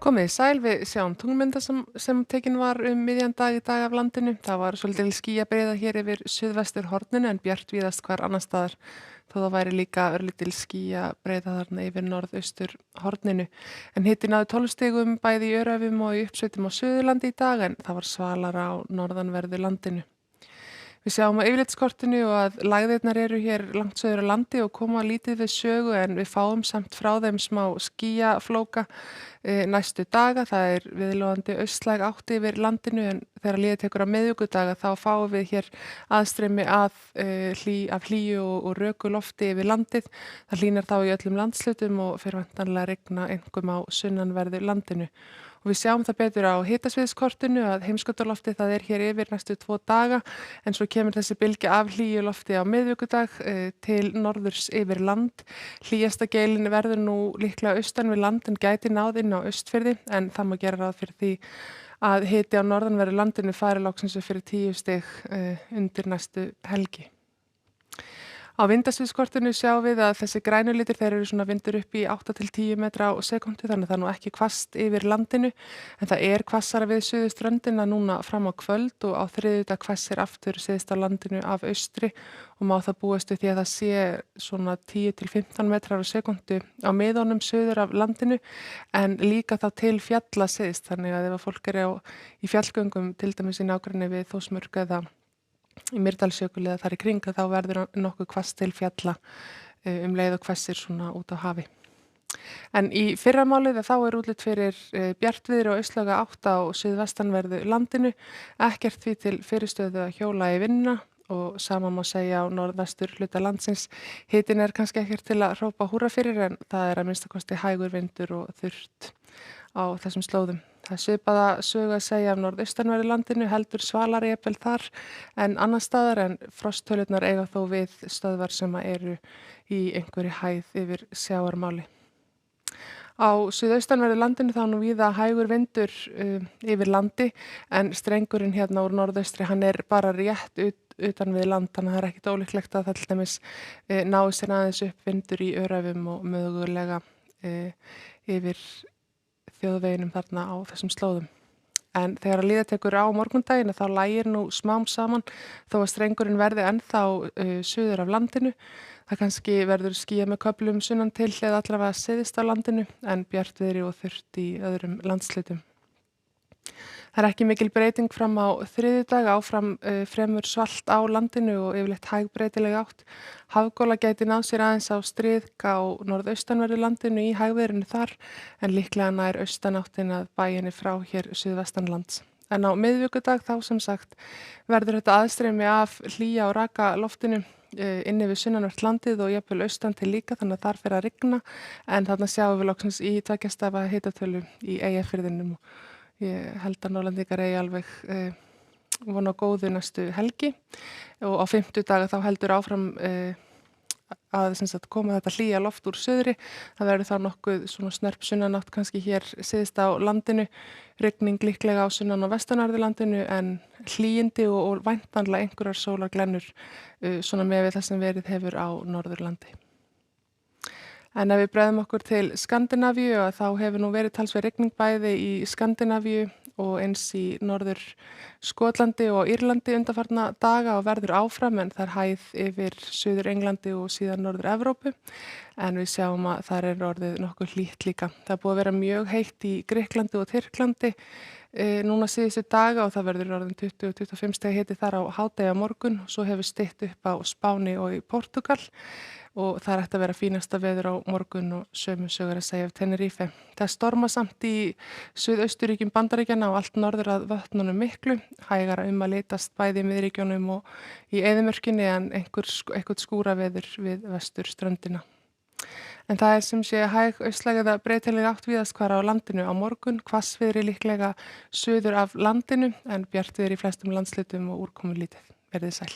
Komið þið sæl, við sjáum tunglmynda sem tekin var miðjan dag í dag af landinu. Það var svolítil skýjabreiða hér yfir suðvestur horninu en bjart víðast hvar annar staðar. Þó það væri líka örlítil skýjabreiða þarna yfir norðaustur horninu. En hiti náði 12 stigum bæði í Öræfum og í uppsveitum á Suðurlandi í dag en það var svalara á norðanverðu landinu. Við sjáum á yfirlitskortinu og að lægðirnar eru hér langt söður á landi og koma lítið við sögu en við fáum samt frá þeim smá skýjaflóka næstu daga. Það er viðlóðandi austlæg átt yfir landinu en þegar líður tekur á miðvikudaga þá fáum við hér aðstreymi af hlýju og röku lofti yfir landið. Það hlýnar þá í öllum landshlutum og fer væntanlega að rigna einkum á sunnanverðu landinu. Og við sjáum það betur á hitasviðskortinu að heimskautalofti það er hér yfir næstu 2 daga en svo kemur þessi bylgja af hlýju lofti á miðvikudag til norðurs yfir land. Hlýjasta geilin verður nú líklega austan við land en gæti náð inn á Austfirði en það má gera ráð fyrir því að hiti á norðanverðu landinu fari loksins upp fyrir 10 stig undir næstu helgi. Á vindasviðskortinu sjáum við að þessi grænu litir þeir eru svona vindur upp í 8 til 10 metra á sekúndu þannig að það er nú ekki hvasst yfir landinu en það er hvassara við suðurströndina núna fram á kvöld og á þriðjudag hvessir aftur syðst á landinu af austri og má það búast við því að það sé svona 10 til 15 metrar á sekúndu á miðunum suður af landinu en líka þá til fjalla syðst þannig að ef fólk er í fjallgöngum til dæmis í nágrenni við Þórsmörk eða í Mýrdalsjökul eða þar í kring þá verður nokkuð hvasst til fjalla leið og hvessir svona út á hafi. En í fyrramálið þá er útlit fyrir bjartviðri og austlæga átt á suðvestanverðu landinu, ekkert því til fyrirstöðu að hjóla í vinnuna og sama má segja á norðvestur hluta landsins. Hitinn er kannski ekkert til að hrópa húrra fyrir en það er að minnsta kosti hægur vindur og þurrt á þessum slóðum. Það er svipaða sögu að segja af norðaustanverðu landinu, heldur svalari jafnvel þar en annar staðar en frosttölurnar eiga þó við stöðvar sem eru í einhverju hæð yfir sjávarmáli. Á suðaustanverðu landinu þá nú víða hægur vindur yfir landi en strengurinn hérna úr norðaustri hann er bara rétt utan við land þannig að það er ekkit ólíklegt að það til dæmis nái sér aðeins upp vindur í Öræfum og mögulega yfir þjóðveginum þarna á þessum slóðum. En þegar að líða tekur á morgundaginn þá lægir nú smám saman þó að strengurinn verði ennþá suður af landinu. Það kannski verður skýjað með köflum sunnan til eða allavega syðst á landinu en bjartviðri og þurrt í öðrum landshlutum. Það er ekki mikil breyting fram á þriðjudag áfram fremur svalt á landinu og yfirleitt hæg breytileg átt. Hafgola gæti náð sér aðeins á stríðk á norðaustanverðu landinu í hægviðrinu þar en líklega nær austanáttin að bæinni frá hér suðvestanlands. En á miðvikudag þá sem sagt verður þetta aðstreymi af hlýja og raka loftinu inni við sunnanvert landið og jafnvel austan til líka þannig að þar fer að rigna en þarna sjáum við loksins í 2 stafa hitatölu í Eyjafirðinum og ég held að Norðlendingar eigi alveg von á góðu næstu helgi og á 50 daga þá heldur áfram að koma þetta hlýja loft úr suðri. Það verður þá nokkuð svona snörp sunnanátt kannski hér syðst á landinu, rigning líklega á sunnan- og vestanverðu landinu en hlýindi og væntanlega einhverjar sólarglennur svona með það sem verið hefur á Norðurlandi. En ef við bregðum okkur til Skandinavíu þá hefur nú verið talsverð rigning bæði í Skandinavíu og eins í norður Skotlandi og Írlandi undanfarna daga og verður áfram en það er hæð yfir Suður Englandi og síðan Norður Evrópu en við sjáum að þar er orðið nokkuð hlýtt líka. Það er búið að vera mjög heitt í Grikklandi og Tyrklandi núna síðustu daga og það verður orðin 20-25 stigi hiti þar á hádegi á morgun og svo hefur stytt upp á Spáni og í Portúgal og það er hægt að vera fínasta veður á morgun og sömu sögur að segja af Tenerife. Það storma samt í suðausturíkjum Bandaríkjanna og allt norður að vötnunum miklu, hægara að litast bæði í miðríkjunum og í eyðimörkinni en eitthvað skúraveður við vesturströndina. En það er sem sé hæg austlæg eða breytileg átt víðast hvar á landinu á morgun, hvassviðri líklega suður af landinu en bjartviðri í flestum landshlutum og úrkomulítið. Verið sæl.